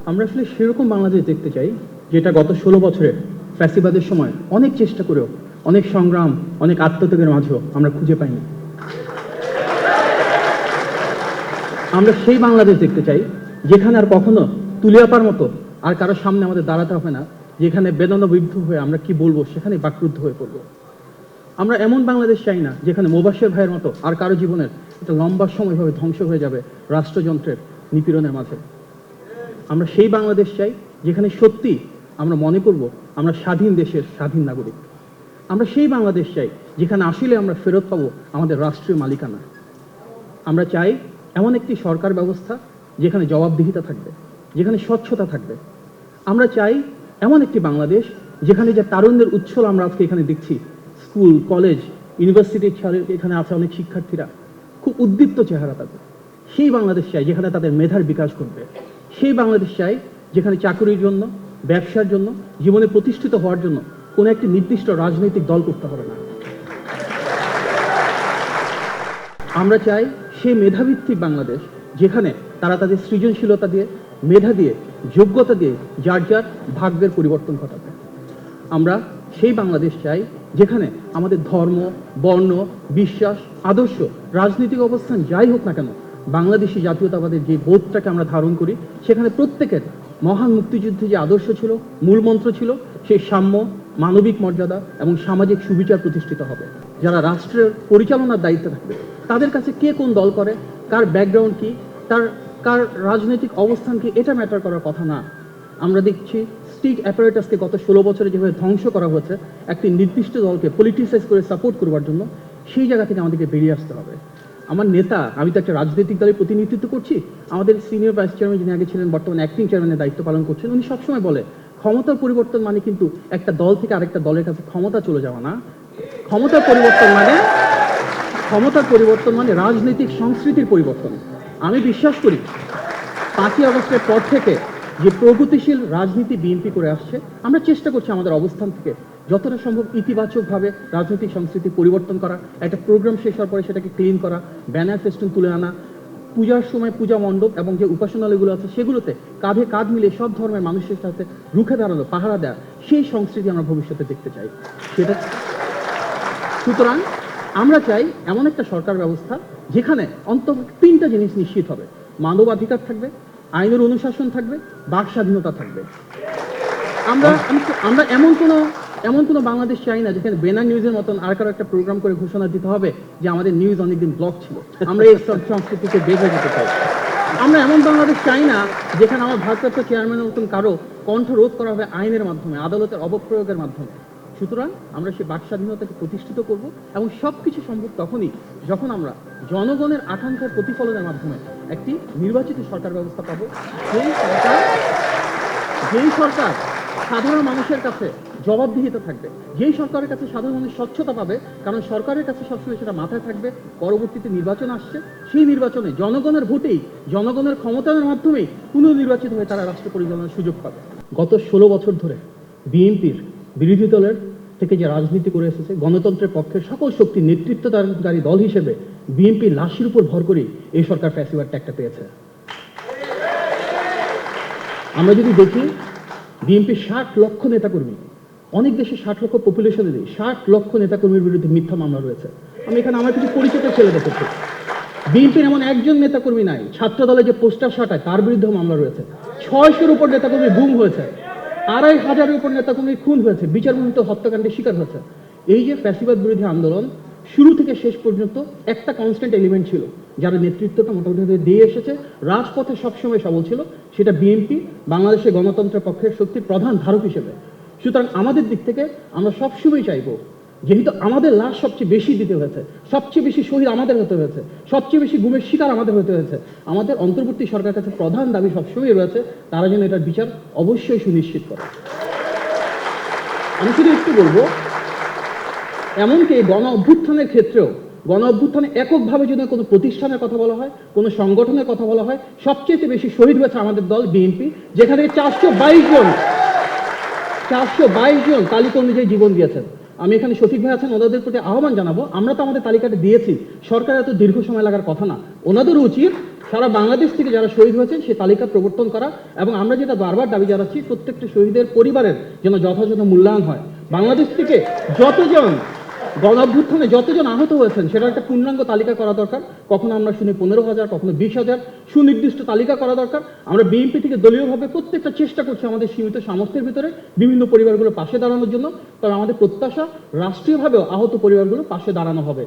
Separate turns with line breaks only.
আমরা আসলে সেরকম বাংলাদেশ দেখতে চাই যেটা গত 16 বছরে ফ্যাসিবাদের সময় অনেক চেষ্টা করেও, অনেক সংগ্রাম, অনেক আত্মত্যাগের মাঝেও আমরা খুঁজে পাইনি। আমরা সেই বাংলাদেশ দেখতে চাই যেখানে আর কখনো তুলিয়াপার মতো আর কারোর সামনে আমাদের দাঁড়াতে হবে না, যেখানে বেদনাবিদ্ধ হয়ে আমরা কি বলবো সেখানে বাকরুদ্ধ হয়ে পড়বো। আমরা এমন বাংলাদেশ চাই না যেখানে মোবাশ্বের ভাইয়ের মতো আর কারো জীবনের একটা লম্বা সময়ভাবে ধ্বংস হয়ে যাবে রাষ্ট্রযন্ত্রের নিপীড়নের মাঝে। আমরা সেই বাংলাদেশ চাই যেখানে সত্যি আমরা মনে করব আমরা স্বাধীন দেশের স্বাধীন নাগরিক। আমরা সেই বাংলাদেশ চাই যেখানে আসলে আমরা ফেরত পাবো আমাদের রাষ্ট্রীয় মালিকানা। আমরা চাই এমন একটি সরকার ব্যবস্থা যেখানে জবাবদিহিতা থাকবে, যেখানে স্বচ্ছতা থাকবে। আমরা চাই এমন একটি বাংলাদেশ যেখানে যে তারুণ্যের উচ্ছল আমরা আজকে এখানে দেখছি, স্কুল, কলেজ, ইউনিভার্সিটির এখানে আছে অনেক শিক্ষার্থীরা, খুব উদ্দীপ্ত চেহারা তাদের। সেই বাংলাদেশ চাই যেখানে তাদের মেধার বিকাশ ঘটবে। সেই বাংলাদেশ চাই যেখানে চাকরির জন্য, ব্যবসার জন্য, জীবনে প্রতিষ্ঠিত হওয়ার জন্য কোনো একটি নির্দিষ্ট রাজনৈতিক দল করতে হবে না। আমরা চাই সেই মেধাভিত্তিক বাংলাদেশ যেখানে তারা তাদের সৃজনশীলতা দিয়ে, মেধা দিয়ে, যোগ্যতা দিয়ে যার যার ভাগ্যের পরিবর্তন ঘটাবে। আমরা সেই বাংলাদেশ চাই যেখানে আমাদের ধর্ম, বর্ণ, বিশ্বাস, আদর্শ, রাজনৈতিক অবস্থান যাই হোক না কেন, বাংলাদেশি জাতীয়তাবাদের যে বোধটাকে আমরা ধারণ করি সেখানে প্রত্যেকের মহান মুক্তিযুদ্ধে যে আদর্শ ছিল, মূল মন্ত্র ছিল, সেই সাম্য, মানবিক মর্যাদা এবং সামাজিক সুবিচার প্রতিষ্ঠিত হবে। যারা রাষ্ট্রের পরিচালনার দায়িত্বে থাকবে তাদের কাছে কে কোন দল করে, কার ব্যাকগ্রাউন্ড কি, কার রাজনৈতিক অবস্থান কি, এটা ম্যাটার করার কথা না। আমরা দেখছি স্টেট অ্যাপারেটাসকে গত 16 বছরে যেভাবে ধ্বংস করা হয়েছে একটি নির্দিষ্ট দলকে পলিটিসাইজ করে সাপোর্ট করবার জন্য, সেই জায়গা থেকে আমাদেরকে বেরিয়ে আসতে হবে। আমার নেতা, আমি তো একটা রাজনৈতিক দলের প্রতিনিধিত্ব করছি, আমাদের সিনিয়র ভাইস চেয়ারম্যান যিনি আগে ছিলেন, বর্তমানে অ্যাক্টিং চেয়ারম্যানের দায়িত্ব পালন করছেন, উনি সবসময় বলে ক্ষমতার পরিবর্তন মানে কিন্তু একটা দল থেকে আরেকটা দলের কাছে ক্ষমতা চলে যাওয়া না। ক্ষমতার পরিবর্তন মানে রাজনৈতিক সংস্কৃতির পরিবর্তন। আমি বিশ্বাস করি 5ই আগস্টের পর থেকে যে প্রগতিশীল রাজনীতি বিএনপি করে আসছে, আমরা চেষ্টা করছি আমাদের অবস্থান থেকে যতটা সম্ভব ইতিবাচকভাবে রাজনৈতিক সংস্কৃতি পরিবর্তন করা, একটা প্রোগ্রাম শেষ হওয়ার পরে সেটাকে ক্লিন করা, ব্যানার ফেস্টুন তুলে আনা, পূজার সময় পূজা মণ্ডপ এবং যে উপাসনালয়গুলো আছে সেগুলোতে কাঁধে কাঁধ মিলে সব ধর্মের মানুষের সাথে রুখে দাঁড়ানো, পাহারা দেওয়া, সেই সংস্কৃতি আমরা ভবিষ্যতে দেখতে চাই। সুতরাং আমরা চাই এমন একটা সরকার ব্যবস্থা যেখানে অন্তত 3টা জিনিস নিশ্চিত হবে: মানবাধিকার থাকবে, আইনের অনুশাসন থাকবে, বাক স্বাধীনতা থাকবে। আমরা এমন কোনো বাংলাদেশ চাই না যেখানে বেনার নিউজের মতন আর কারো একটা প্রোগ্রাম করে ঘোষণা দিতে হবে যে আমাদের নিউজ অনেকদিন ব্লক ছিল, আমরা এই সংস্কৃতিকে বের হয়ে যেতে চাই। আমরা এমন বাংলাদেশ চাই না যেখানে আমার ভারপ্রাপ্ত চেয়ারম্যানের মতন কারো কণ্ঠ রোধ করা হবে আইনের মাধ্যমে, আদালতের অপপ্রয়োগের মাধ্যমে। সুতরাং আমরা সেই বাক স্বাধীনতাকে প্রতিষ্ঠিত করব এবং সবকিছু সম্ভব তখনই যখন আমরা জনগণের আকাঙ্ক্ষার প্রতিফলনের মাধ্যমে একটি নির্বাচিত সরকার ব্যবস্থা পাবো, যেই সরকার সাধারণ মানুষের কাছে জবাবদিহিতা থাকবে, যেই সরকারের কাছে সাধারণ মানুষ স্বচ্ছতা পাবে, কারণ সরকারের কাছে সবসময় সেটা মাথায় থাকবে পরবর্তীতে নির্বাচন আসছে, সেই নির্বাচনে জনগণের ভোটেই, জনগণের ক্ষমতার মাধ্যমেই পুনর্নির্বাচিত হয়ে তারা রাষ্ট্র পরিচালনার সুযোগ পাবে। গত 16 বছর ধরে বিএনপির বিরোধী দলের থেকে যে রাজনীতি করে এসেছে, গণতন্ত্রের পক্ষের সকল শক্তির নেতৃত্বদানকারী দল হিসেবে বিএনপির লাশের উপর ভর করেই এই সরকার ফ্যাসিবাদ ট্যাগটা পেয়েছে। আমরা যদি দেখি বিএনপির 60 লক্ষ নেতাকর্মী, অনেক দেশে 60 লক্ষ পপুলেশনে নেই, 60 লক্ষ নেতাকর্মীর বিরুদ্ধে মিথ্যা মামলা রয়েছে। আমি এখানে আমার কিছু পরিচিত ছেলে দেখেছি, বিএনপির এমন একজন নেতাকর্মী নাই ছাত্র দলে যে পোস্টার সাটায় তার বিরুদ্ধে মামলা রয়েছে। 600-এর উপর নেতাকর্মী গুম হয়েছে, 2500-এর উপর নেতাকর্মী খুন হয়েছে, বিচারবহির্ভূত হত্যাকাণ্ডের শিকার হয়েছে। এই যে ফ্যাসিবাদ বিরোধী আন্দোলন শুরু থেকে শেষ পর্যন্ত একটা কনস্ট্যান্ট এলিমেন্ট ছিল, যারা নেতৃত্বটা মোটামুটি দিয়ে এসেছে, রাজপথে সবসময় সবল ছিল, সেটা বিএনপি, বাংলাদেশের গণতন্ত্রের পক্ষের শক্তির প্রধান ধারক হিসেবে। সুতরাং আমাদের দিক থেকে আমরা সবসময় চাইবো, যেহেতু আমাদের লাশ সবচেয়ে বেশি দিতে হয়েছে, সবচেয়ে বেশি শহীদ আমাদের হতে হয়েছে, সবচেয়ে বেশি গুমের শিকার আমাদের হতে হয়েছে, আমাদের অন্তর্বর্তী সরকারের কাছে প্রধান দাবি সবসময় রয়েছে তারা যেন এটার বিচার অবশ্যই সুনিশ্চিত করে। আমি শুধু একটু বলবো, এমনকি গণ অভ্যুত্থানের ক্ষেত্রেও, গণ অভ্যুত্থানে এককভাবে যদি কোনো প্রতিষ্ঠানের কথা বলা হয়, কোনো সংগঠনের কথা বলা হয়, সবচেয়ে বেশি শহীদ হয়েছে আমাদের দল বিএনপি, যেখানে 422 জন তালিকা অনুযায়ী জীবন দিয়েছেন। আমি এখানে শফিক ভাই আছেন, ওনাদের প্রতি আহ্বান জানাবো, আমরা তো আমাদের তালিকাটা দিয়েছি, সরকার এত দীর্ঘ সময় লাগার কথা না, ওনাদের উচিত সারা বাংলাদেশ থেকে যারা শহীদ হয়েছেন সে তালিকা প্রবর্তন করা, এবং আমরা যেটা বারবার দাবি জানাচ্ছি প্রত্যেকটা শহীদের পরিবারের যেন যথাযথ মূল্যায়ন হয়। বাংলাদেশ থেকে যতজন গণ অভ্যুত্থানে যতজন আহত হয়েছেন সেটার একটা পূর্ণাঙ্গ তালিকা করা দরকার। কখনো আমরা শুনি 15,000, কখনো 20,000, সুনির্দিষ্ট তালিকা করা দরকার। আমরা বিএনপি থেকে দলীয়ভাবে প্রত্যেকটা চেষ্টা করছি আমাদের সীমিত সামর্থ্যের ভিতরে বিভিন্ন পরিবারগুলো পাশে দাঁড়ানোর জন্য। তবে আমাদের প্রত্যাশা রাষ্ট্রীয়ভাবেও আহত পরিবারগুলো পাশে দাঁড়ানো হবে।